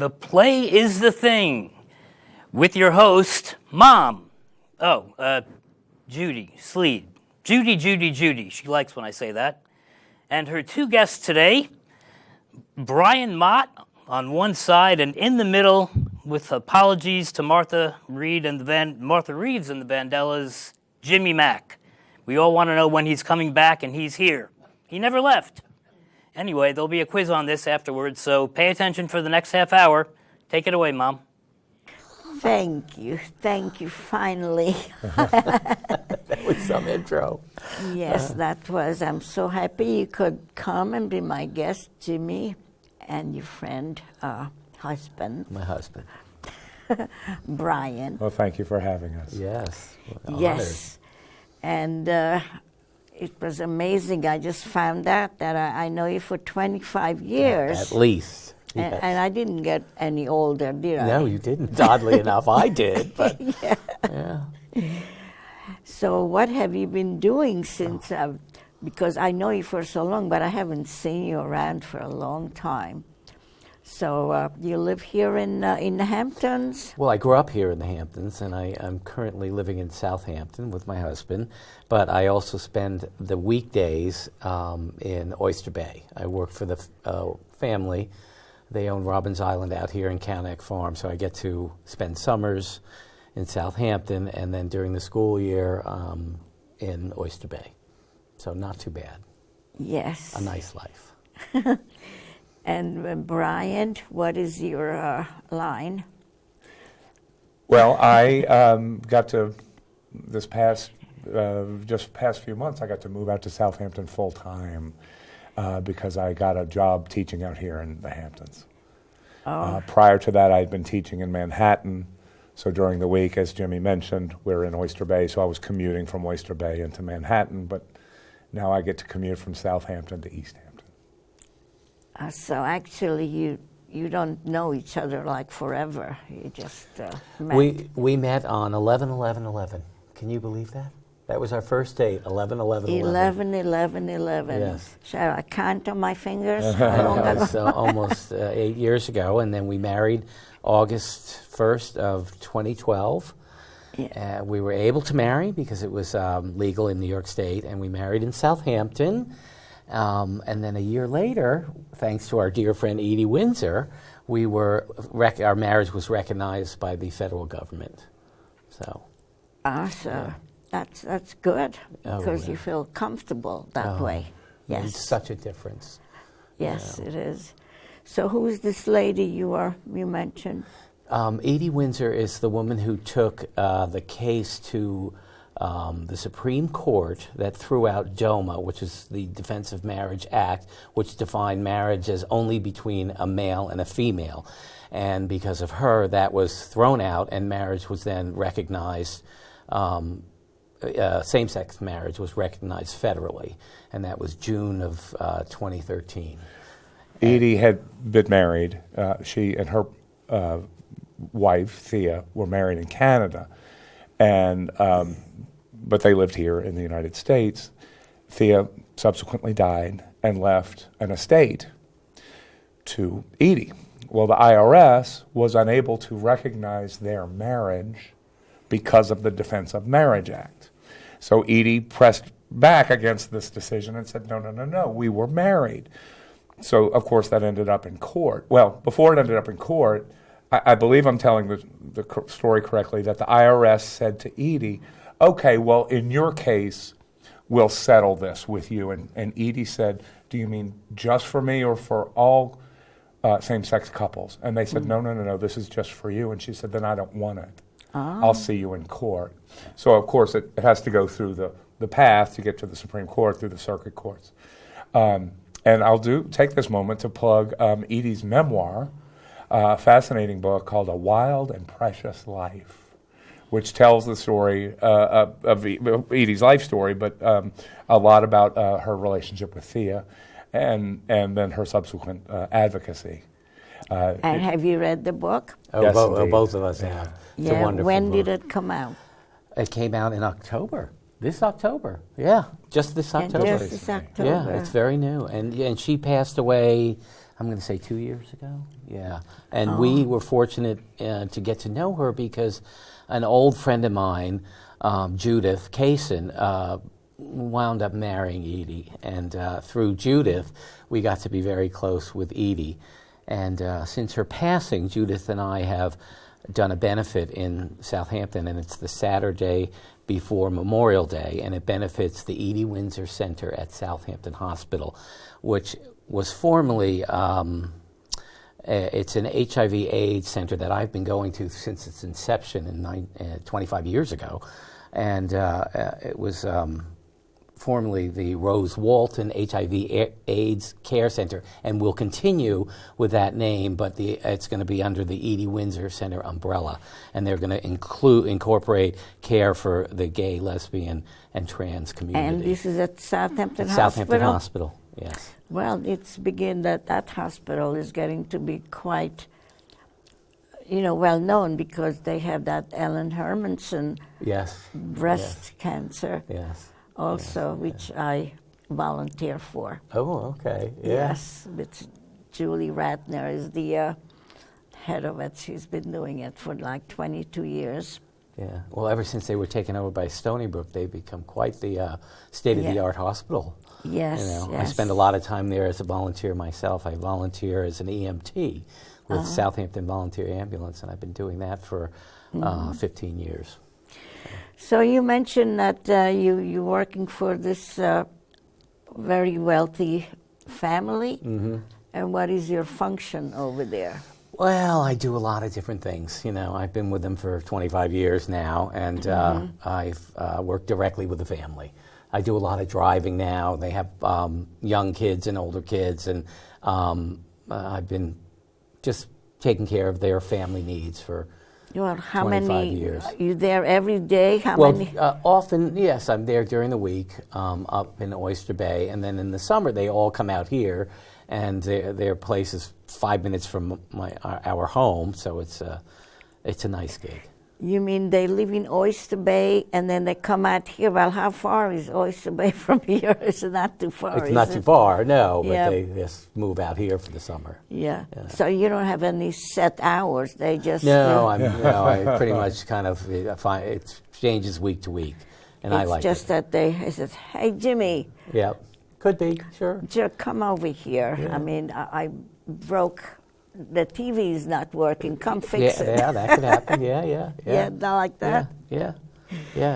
The Play is the Thing, with your host, Mom. Judy Sleed. Judy. She likes when I say that. And her two guests today, Brian Mott on one side, and in the middle, with apologies to Martha Reeves and the Vandellas, Jimmy Mack. We all want to know when he's coming back, and he's here. He never left. Anyway, there'll be a quiz on this afterwards, so pay attention for the next half hour. Take it away, Mom. Thank you, finally. That was some intro. Yes, that was. I'm so happy you could come and be my guest, Jimmy, and your friend, husband. My husband. Brian. Well, thank you for having us. Yes. Yes. And it was amazing. I just found out that I know you for 25 years. At least. Yes. And I didn't get any older, did I? No, you didn't. Oddly enough, I did. But yeah. So what have you been doing since, because I know you for so long, but I haven't seen you around for a long time. So you live here in the Hamptons? Well, I grew up here in the Hamptons, and I'm currently living in Southampton with my husband, but I also spend the weekdays in Oyster Bay. I work for the family. They own Robbins Island out here in Canac Farm, so I get to spend summers in Southampton, and then during the school year in Oyster Bay. So not too bad. Yes. A nice life. And Brian, what is your line? Well, I got to, past few months, I got to move out to Southampton full time because I got a job teaching out here in the Hamptons. Oh. Prior to that, I had been teaching in Manhattan. So during the week, as Jimmy mentioned, we're in Oyster Bay, so I was commuting from Oyster Bay into Manhattan, but now I get to commute from Southampton to East Hampton. So actually, you don't know each other like forever. You just met. We met on 11/11/11. Can you believe that? That was our first date, 11/11/11. 11/11/11. Yes. Shall I count on my fingers? That was almost 8 years ago, and then we married August 1st of 2012. Yeah. We were able to marry because it was legal in New York State, and we married in Southampton. And then a year later, thanks to our dear friend Edie Windsor, our marriage was recognized by the federal government. So. So that's good because you feel comfortable that way. Yes. It's such a difference. Yes, it is. So who's this lady you mentioned? Edie Windsor is the woman who took the case to the Supreme Court that threw out DOMA, which is the Defense of Marriage Act, which defined marriage as only between a male and a female. And because of her, that was thrown out, and marriage was then recognized, same-sex marriage was recognized federally, and that was June of 2013. Edie had been married. She and her wife, Thea, were married in Canada, and but they lived here in the United States. Thea subsequently died and left an estate to Edie. Well, the IRS was unable to recognize their marriage because of the Defense of Marriage Act. So Edie pressed back against this decision and said, no, we were married. So, of course, that ended up in court. Well, before it ended up in court, I believe I'm telling the story correctly, that the IRS said to Edie, okay, well, in your case, we'll settle this with you. And Edie said, do you mean just for me or for all same-sex couples? And they said, no, this is just for you. And she said, then I don't want it. I'll see you in court. So, of course, it has to go through the path to get to the Supreme Court, through the circuit courts. And I'll take this moment to plug Edie's memoir, a fascinating book called A Wild and Precious Life, which tells the story of Edie's life story, but a lot about her relationship with Thea and then her subsequent advocacy. And have you read the book? Yes, Both of us have. It's a wonderful when book. did it come out? It came out in October. This October. Yeah, just this October. Just this October. Yeah, it's very new. And she passed away, I'm going to say 2 years ago. Yeah. And we were fortunate to get to know her because an old friend of mine, Judith Kaysen, wound up marrying Edie. And through Judith, we got to be very close with Edie. And since her passing, Judith and I have done a benefit in Southampton, and it's the Saturday before Memorial Day, and it benefits the Edie Windsor Center at Southampton Hospital, which was formerly, it's an HIV/AIDS center that I've been going to since its inception 25 years ago, and it was formerly the Rose Walton HIV/AIDS Care Center, and will continue with that name, but it's going to be under the Edie Windsor Center umbrella, and they're going to incorporate care for the gay, lesbian, and trans community. And this is at Southampton Hospital? Southampton Hospital, yes. Well, it's begin that hospital is getting to be quite, well known because they have that Ellen Hermanson breast cancer. Yes. Also, which I volunteer for. Oh, okay. Yeah. Yes, which Julie Ratner is the head of it. She's been doing it for like 22 years. Yeah. Well, ever since they were taken over by Stony Brook, they've become quite the state-of-the-art hospital. Yes, I spend a lot of time there as a volunteer myself. I volunteer as an EMT with Southampton Volunteer Ambulance, and I've been doing that for 15 years. So you mentioned that you're working for this very wealthy family, and what is your function over there? Well, I do a lot of different things. I've been with them for 25 years now, and I've worked directly with the family. I do a lot of driving now. They have young kids and older kids, and I've been just taking care of their family needs for how 25 many years. Are you there every day? How many? Often, yes, I'm there during the week up in Oyster Bay, and then in the summer they all come out here, and their place is 5 minutes from our home, so it's a nice gig. You mean they live in Oyster Bay and then they come out here? Well, how far is Oyster Bay from here? It's not too far. It's not too far, no, but Yeah. they just move out here for the summer. Yeah. So you don't have any set hours. They just I pretty much kind of find it changes week to week, and I like it's just it. that they said, "Hey, Jimmy, Yeah, could be, sure. just come over here." Yeah. I mean, I broke. The TV is not working. Come fix it. Yeah, that could happen. Yeah. Yeah, not like that. Yeah.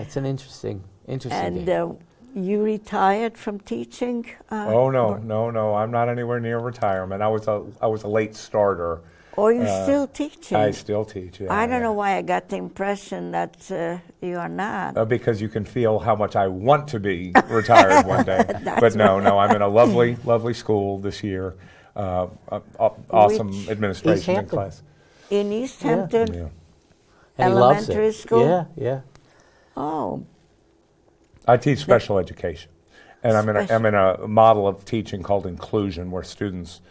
It's an interesting And game. you retired from teaching? Oh no! I'm not anywhere near retirement. I was a late starter. Or you still teaching? I still teach. Yeah, I don't know why I got the impression that you are not. Because you can feel how much I want to be retired one day. But no, I'm in a lovely school this year. Awesome Which- administration East in Hampton. class. In East Hampton? Yeah. And he loves elementary it. school? Yeah. Oh, I teach special education, and I'm Special- in a model of teaching called inclusion, where students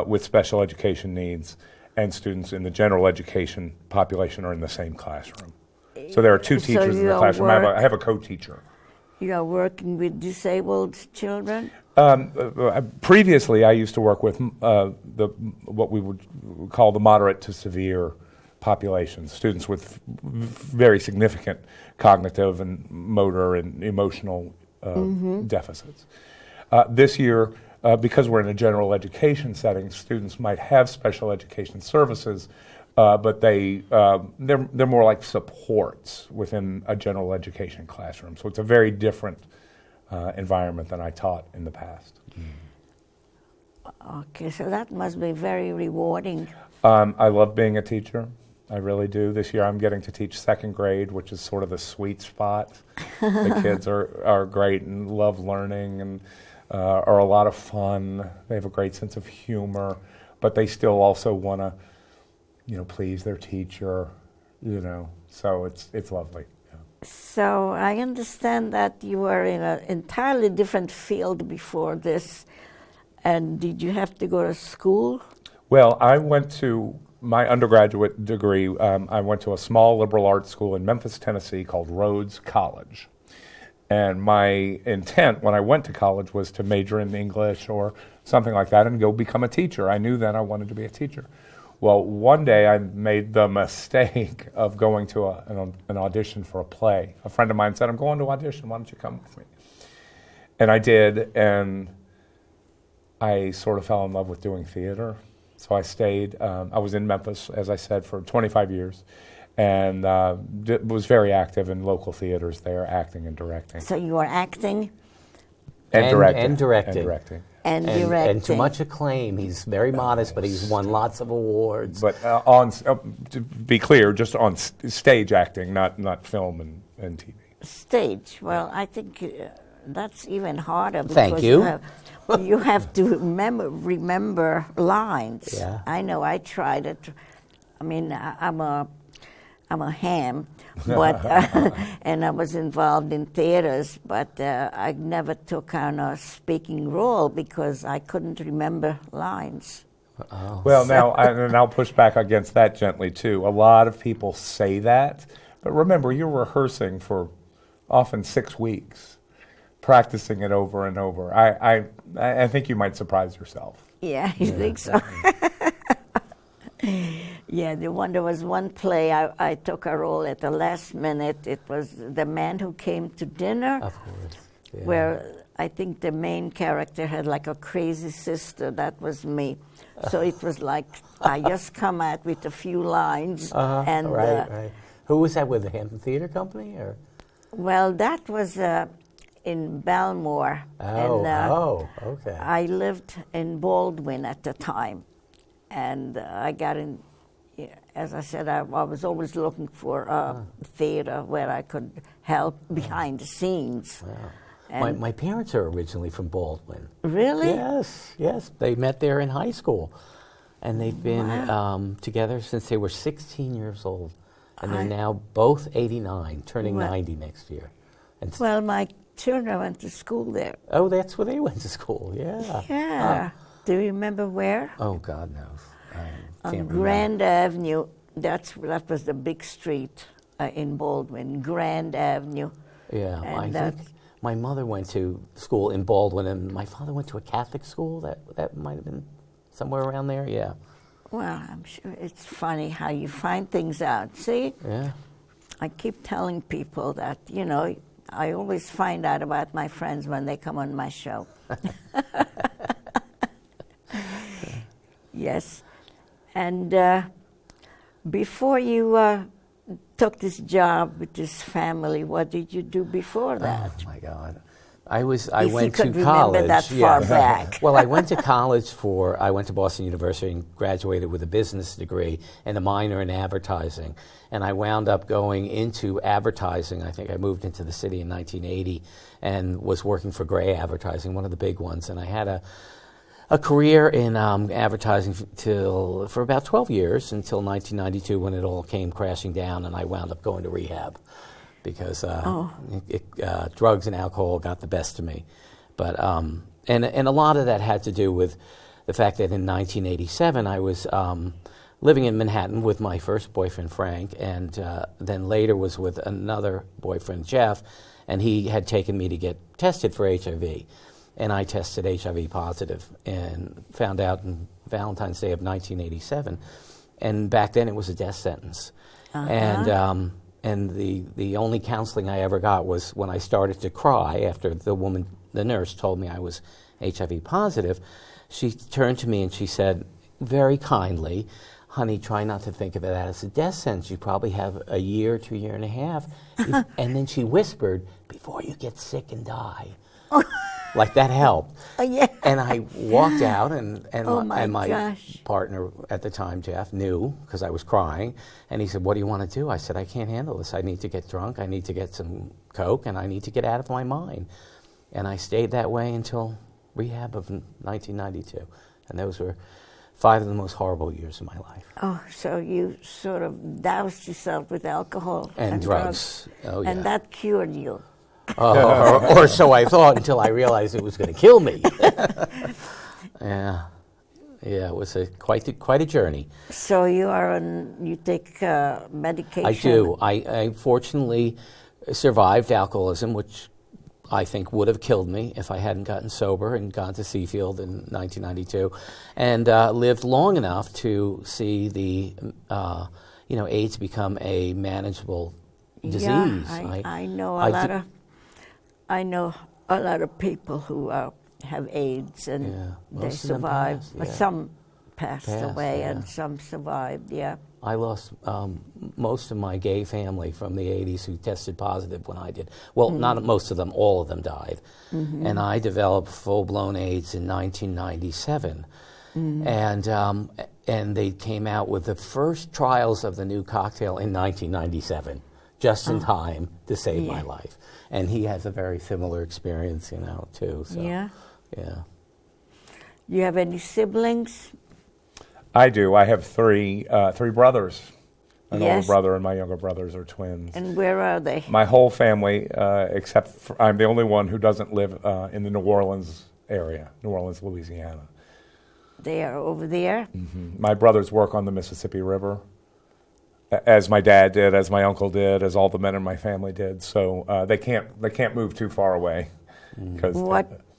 with special education needs and students in the general education population are in the same classroom. So there are two So teachers in you the classroom. work- I have a co-teacher. you are working with disabled children? Previously, I used to work with what we would call the moderate to severe population, students with very significant cognitive and motor and emotional deficits. This year, because we're in a general education setting, students might have special education services, but they're more like supports within a general education classroom. So it's a very different environment than I taught in the past. Okay, so that must be very rewarding. I love being a teacher. I really do. This year I'm getting to teach second grade, which is sort of the sweet spot. The kids are great and love learning and are a lot of fun. They have a great sense of humor, but they still also want to, please their teacher, so it's lovely. So I understand that you were in an entirely different field before this. And did you have to go to school? Well, I went to my undergraduate degree. I went to a small liberal arts school in Memphis, Tennessee called Rhodes College. And my intent when I went to college was to major in English or something like that and go become a teacher. I knew then I wanted to be a teacher. Well, one day I made the mistake of going to an audition for a play. A friend of mine said, I'm going to audition, why don't you come with me? And I did, and I sort of fell in love with doing theater. So I stayed, I was in Memphis, as I said, for 25 years, and was very active in local theaters there, acting and directing. So you are acting? And directing. And directing. And directing. And directing. And to much acclaim. He's very modest, but he's won lots of awards. But to be clear, just on stage acting, not film and TV. Stage. Well, I think that's even harder. Thank because you. You have to remember lines. Yeah. I know. I tried it. I mean, I'm a ham, but and I was involved in theaters, but I never took on a speaking role because I couldn't remember lines. Oh. Well, now, and I'll push back against that gently, too. A lot of people say that, but remember, you're rehearsing for often 6 weeks, practicing it over and over. I think you might surprise yourself. Yeah, you think so? Yeah, there was one play I took a role at the last minute. It was The Man Who Came to Dinner, Of course. Yeah. where I think the main character had like a crazy sister. That was me. So it was like I just come out with a few lines. And Right. Who was that with, the Hampton Theater Company? Or? Well, that was in Belmore. Okay. I lived in Baldwin at the time. And I got in, as I said, I was always looking for a theater where I could help behind the scenes. Wow. And My parents are originally from Baldwin. really? Yes. They met there in high school. And they've been together since they were 16 years old. And they're now both 89, turning 90 next year. And Well, my children went to school there. oh, that's where they went to school, yeah. Yeah. Do you remember where? Oh, God knows. I On can't remember. Grand Avenue. That was the big street in Baldwin, Grand Avenue. Yeah, And I think that's- my mother went to school in Baldwin, and my father went to a Catholic school. That might have been somewhere around there, yeah. Well, I'm sure it's funny how you find things out. See? Yeah. I keep telling people that, I always find out about my friends when they come on my show. Yes. And before you took this job with this family, what did you do before that? Oh, my God. I If you went could to remember college. that far back. Well, I went to college I went to Boston University and graduated with a business degree and a minor in advertising. And I wound up going into advertising. I think I moved into the city in 1980 and was working for Gray Advertising, one of the big ones. And I had a career in advertising for about 12 years until 1992 when it all came crashing down and I wound up going to rehab. Because drugs and alcohol got the best of me, but and a lot of that had to do with the fact that in 1987 I was living in Manhattan with my first boyfriend Frank, and then later was with another boyfriend Jeff, and he had taken me to get tested for HIV, and I tested HIV positive and found out on Valentine's Day of 1987, and back then it was a death sentence, And the only counseling I ever got was when I started to cry after the nurse told me I was HIV positive. She turned to me and she said, very kindly, honey, try not to think of it as a death sentence. You probably have a year to a year and a half. And then she whispered, before you get sick and die. Like that helped. Oh, yeah. And I walked out, and Oh, my my gosh. partner at the time, Jeff, knew because I was crying. And he said, what do you want to do? I said, I can't handle this. I need to get drunk. I need to get some Coke, and I need to get out of my mind. And I stayed that way until rehab of 1992. And those were 5 of the most horrible years of my life. Oh, so you sort of doused yourself with alcohol And drugs. Oh, yeah. And that cured you. Or so I thought until I realized it was going to kill me. Yeah, it was quite a journey. So you take medication. I do. I fortunately survived alcoholism, which I think would have killed me if I hadn't gotten sober and gone to Seafield in 1992, and lived long enough to see the AIDS become a manageable disease. Yeah, I know I know a lot of people who have AIDS and they survived, but some passed away and some survived. Yeah. I lost most of my gay family from the 80s who tested positive when I did. Well, not most of them, all of them died. And I developed full-blown AIDS in 1997. And they came out with the first trials of the new cocktail in 1997, just in time to save my life. And he has a very similar experience, too. So, yeah. Yeah. You have any siblings? I do. I have three brothers. An older Yes. brother and my younger brothers are twins. And where are they? My whole family, except for, I'm the only one who doesn't live in the New Orleans area, New Orleans, Louisiana. They are over there? My brothers work on the Mississippi River, as my dad did, as my uncle did, as all the men in my family did. So they can't move too far away.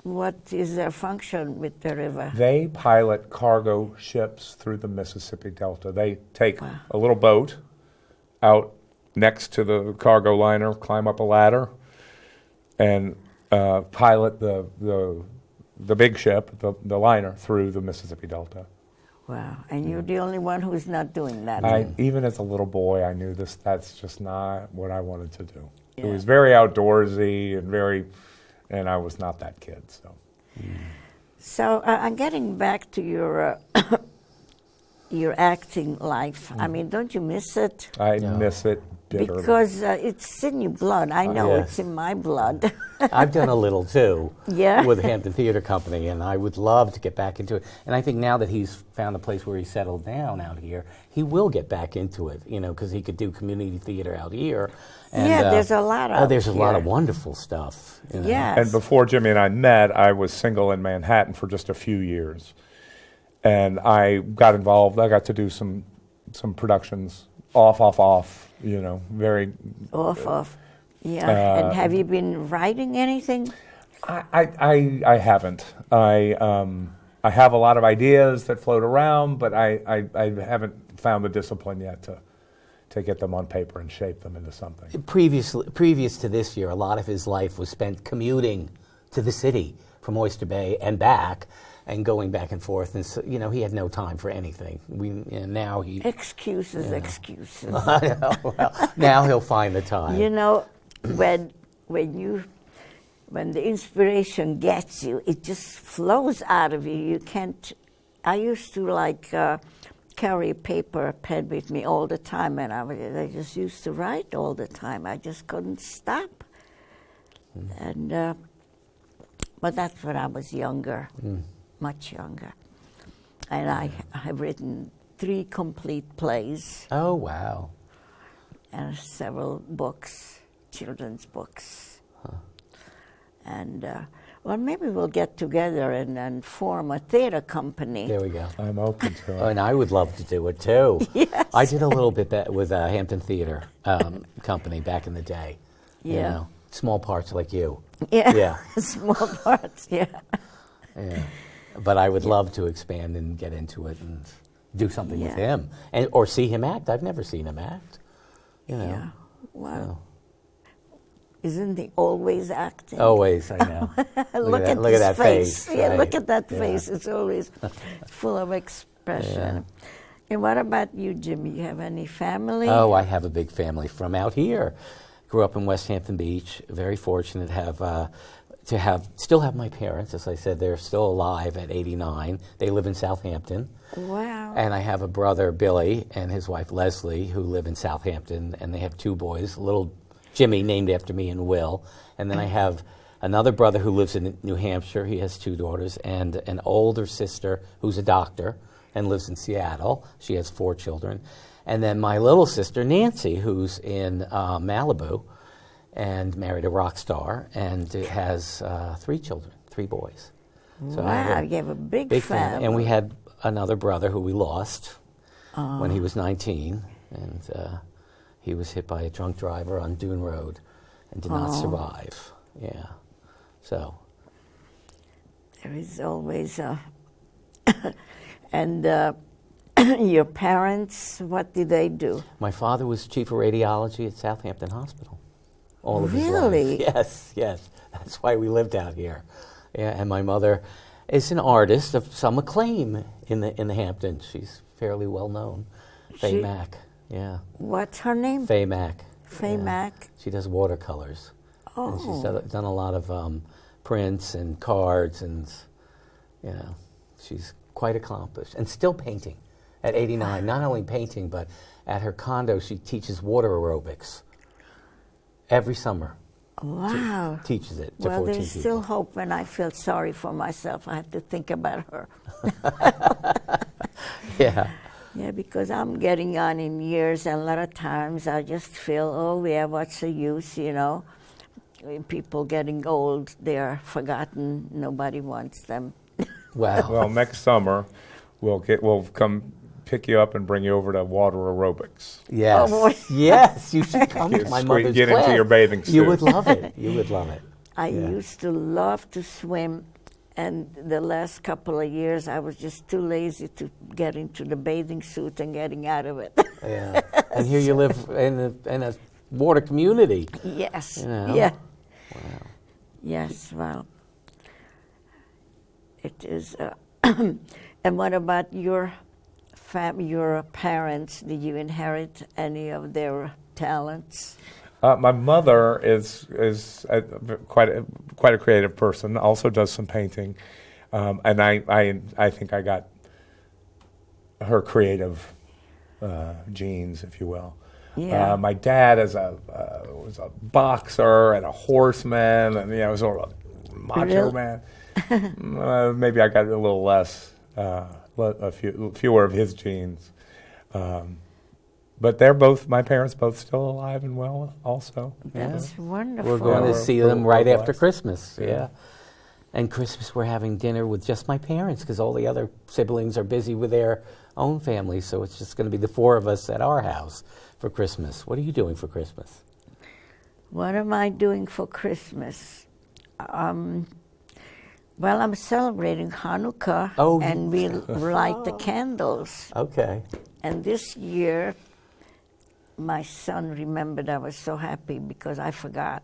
What is their function with the river? They pilot cargo ships through the Mississippi Delta. They take a little boat out next to the cargo liner, climb up a ladder, and pilot the big ship, the liner, through the Mississippi Delta. Wow. And you're the only one who's not doing that? Even as a little boy, I knew that's just not what I wanted to do. Yeah. It was very outdoorsy and I was not that kid. So I'm getting back to your your acting life. I mean, don't you miss it? I miss it bitterly. Because it's in your blood. I know Yes. it's in my blood. I've done a little too Yeah. with the Hampton Theater Company, and I would love to get back into it. And I think now that he's found a place where he's settled down out here, he will get back into it, because he could do community theater out here. And, Yeah, there's a lot out there's a lot of here. wonderful stuff. Yes. And before Jimmy and I met, I was single in Manhattan for just a few years. And I got involved. I got to do some productions off, very... Off. Yeah. And have you been writing anything? I haven't. I have a lot of ideas that float around, but I haven't found the discipline yet to get them on paper and shape them into something. Previous to this year, a lot of his life was spent commuting to the city from Oyster Bay and back, and going back and forth, and so, he had no time for anything. Now he Excuses. well, now he'll find the time. When the inspiration gets you, it just flows out of you. You can't. I used to carry a paper pen with me all the time, and I just used to write all the time. I just couldn't stop. And but that's when I was younger. Much younger. And I have written 3 complete plays Oh, wow. and several books, children's books. And, maybe we'll get together and form a theater company. There we go. I'm open to it. And I would love to do it too. Yes. I did a little bit with Hampton Theater Company back in the day. Yeah. Small parts like you. Yeah. Yeah. Small parts, yeah. Yeah. But I would love to expand and get into it and do something with Yeah. him, or see him act. I've never seen him act. Yeah. Wow. Isn't he always acting? Always, I know. Look at look at that face. Yeah, right. look at that Yeah. face. It's always full of expression. And what about you, Jimmy? You have any family? Oh, I have a big family from out here. Grew up in West Hampton Beach. Very fortunate to still have my parents. As I said, they're still alive at 89. They live in Southampton. Wow. And I have a brother, Billy, and his wife, Leslie, who live in Southampton, and they have 2 boys, little Jimmy, named after me, and Will. And then I have another brother who lives in New Hampshire. He has 2 daughters, and an older sister who's a doctor and lives in Seattle. She has 4 children. And then my little sister, Nancy, who's in Malibu and married a rock star, and has 3 children, 3 boys. So I Wow, have you have a big family. And we had another brother who we lost when he was 19, and he was hit by a drunk driver on Dune Road and did not survive. Yeah. So, There is always a. And your parents, what did they do? my father was chief of radiology at Southampton Hospital. All of his Really? life. Yes, yes. That's why we lived out here. Yeah, and my mother is an artist of some acclaim in the Hamptons. She's fairly well known. Faye She- Mack. Yeah. What's her name? Faye Mack. Faye Yeah. Mack. She does watercolors. And she's Oh, done a lot of prints and cards, and she's quite accomplished and still painting at 89. Not only painting, but at her condo she teaches water aerobics every summer. wow. Teaches it to Well, 14 there's people. still hope when I feel sorry for myself. I have to think about her. Yeah. Yeah, because I'm getting on in years, and a lot of times I just feel, oh, yeah, what's the use, you know? When people getting old, they're forgotten. Nobody wants them. Wow. Well, next summer, we'll come pick you up and bring you over to water aerobics. Yes. Oh, boy. Yes, you should come to my Get mother's into class. your bathing You suit. would love it. You would love it. I Yeah. used to love to swim, and the last couple of years I was just too lazy to get into the bathing suit and getting out of it. Yeah. And here you live in a water community. Yes. You know? Yeah. Wow. Yes. Well, it is. And what about your your parents? Did you inherit any of their talents? My mother is quite a creative person. Also does some painting, and I think I got her creative genes, if you will. Yeah. My dad was a boxer and a horseman, and was sort of a macho Really? man. Maybe I got a little less, fewer of his genes. But my parents both still alive and well also. That's wonderful. We're going to we're- see them we're right after blessed. Christmas. Yeah. Yeah. And Christmas, we're having dinner with just my parents because all the other siblings are busy with their own families. So it's just going to be the four of us at our house for Christmas. What are you doing for Christmas? What am I doing for Christmas? Well, I'm celebrating Hanukkah, Oh, and we light the candles. Okay. And this year, my son remembered. I was so happy because I forgot.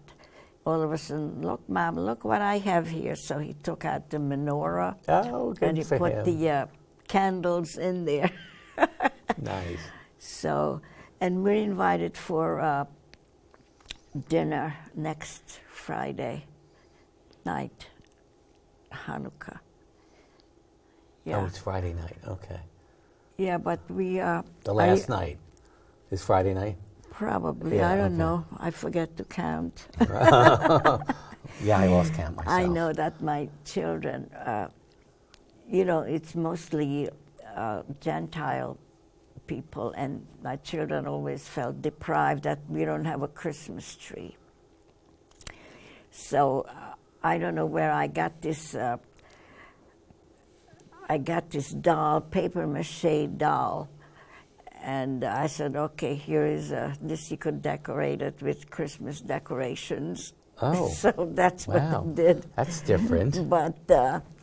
All of a sudden, look, Mom, look what I have here. So he took out the menorah, Oh, good and he for put him. the candles in there. Nice. So, and we're invited for dinner next Friday night, Hanukkah. Yeah, Oh, it's Friday night. Okay. yeah, but we The last night is Friday night. probably. Yeah, I don't okay. know. I forget to count. Yeah, I lost count myself. I know that my children, it's mostly Gentile people, and my children always felt deprived that we don't have a Christmas tree. So I don't know where I got this. I got this doll, paper mache doll, and I said, "Okay, here is this. You could decorate it with Christmas decorations." Oh. So that's Wow. what I did. That's different. But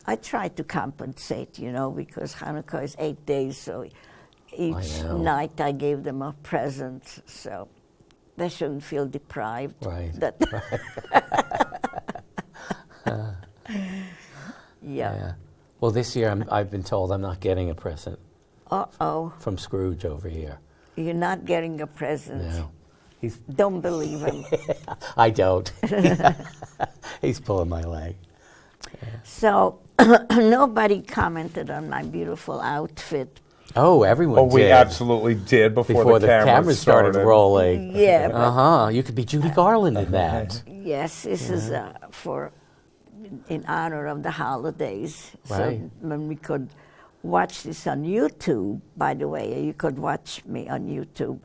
I tried to compensate, because Hanukkah is 8 days, so each know. night I gave them a present, so they shouldn't feel deprived. Right. That yeah. Well, this year I've been told I'm not getting a present Uh-oh, from Scrooge over here. you're not getting a present. No. He's. Don't believe him. I don't. He's pulling my leg. So nobody commented on my beautiful outfit. Oh, everyone Oh, we did. absolutely did before the cameras cameras started rolling. Yeah, but Uh-huh. You could be Judy Garland in that. yes, this is in honor of the holidays. Right. So when we could watch this on YouTube, by the way, you could watch me on YouTube.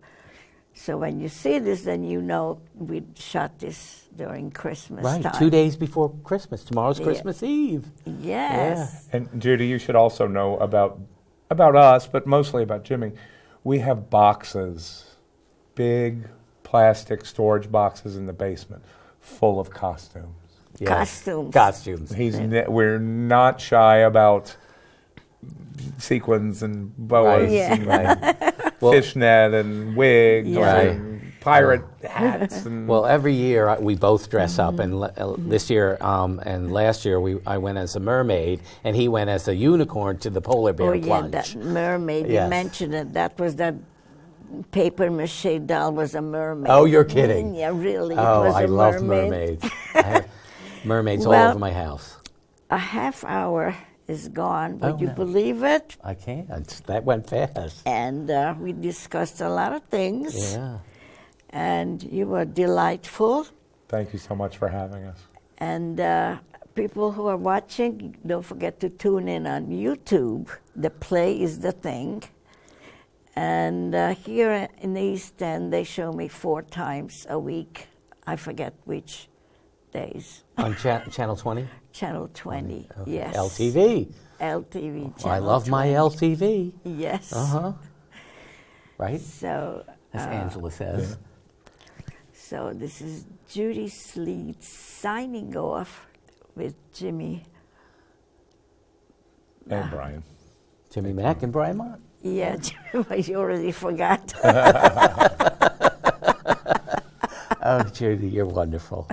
So when you see this, then you know we shot this during Christmas Right. time. 2 days before Christmas. Tomorrow's Yeah. Christmas Eve. Yes. And Judy, you should also know about us, but mostly about Jimmy. We have boxes, big plastic storage boxes in the basement, full of costumes. Yes. Costumes. Costumes. We're not shy about sequins and boas Right. Yeah. and Right. Well, fishnet and wigs Yeah. and pirate hats. And Well, every year we both dress up, and this year and last year I went as a mermaid, and he went as a unicorn to the polar bear Oh, yeah, plunge. that mermaid, Yes. you mentioned it. That was that paper mache doll was a mermaid. Oh, you're kidding. Yeah, really. It Oh, was I a love mermaid. mermaids. I have mermaids all Well- over my house. A half hour is gone, would Oh, you no. believe it? I can't. That went fast. And we discussed a lot of things. Yeah. And you were delightful. thank you so much for having us. And people who are watching, don't forget to tune in on YouTube. The Play is the Thing. And here in the East End, they show me 4 times a week. I forget which days. On Channel 20? Channel 20, Okay. yes. LTV. LTV channel. I love my 20. LTV. Yes. Uh-huh. Right? So, As Angela says. so this is Judy Sleed signing off with Jimmy. And Brian. Jimmy Mack and Brian Mott. Yeah, Jimmy, you already forgot. Oh, Judy, you're wonderful.